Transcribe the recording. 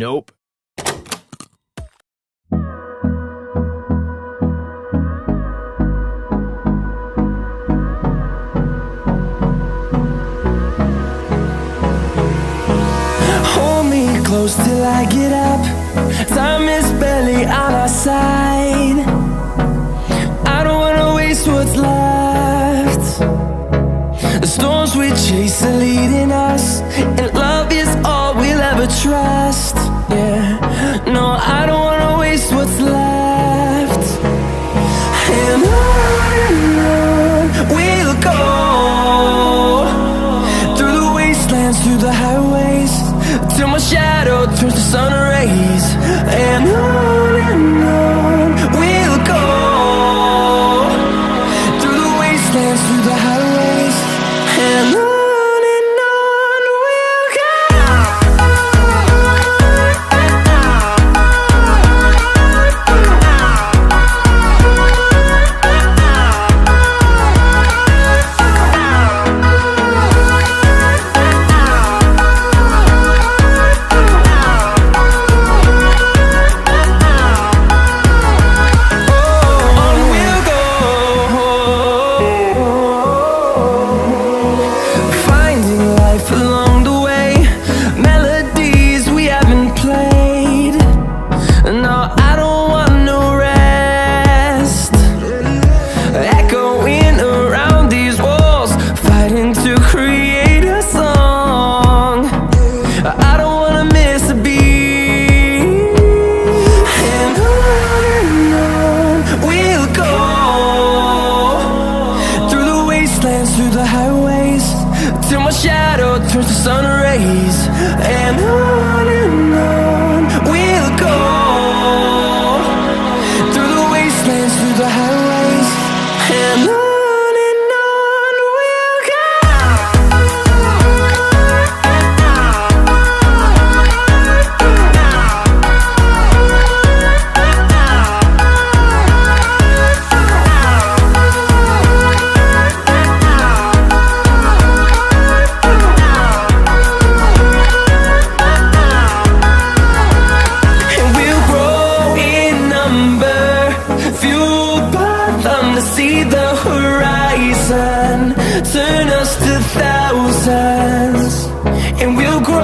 Nope. Hold me close till I get up. Time is barely on our side. I don't wanna waste what's left. The storms we chase are leading us, and love is all we'll ever trust. Yeah, no, I don't wanna waste what's left. And on we'll go, through the wastelands, through the highways, till my shadow turns to sun rays. And on we'll go, through the wastelands, through the highways, and on we'll go. Along the way, melodies we haven't played. No, I don't want no rest. Echoing around these walls, fighting to create a song. I don't wanna miss a beat. And on we'll go, through the wastelands, through the highways, till my shadow turns to sun rays. And on we'll go, through the wastelands, through the highways, and on.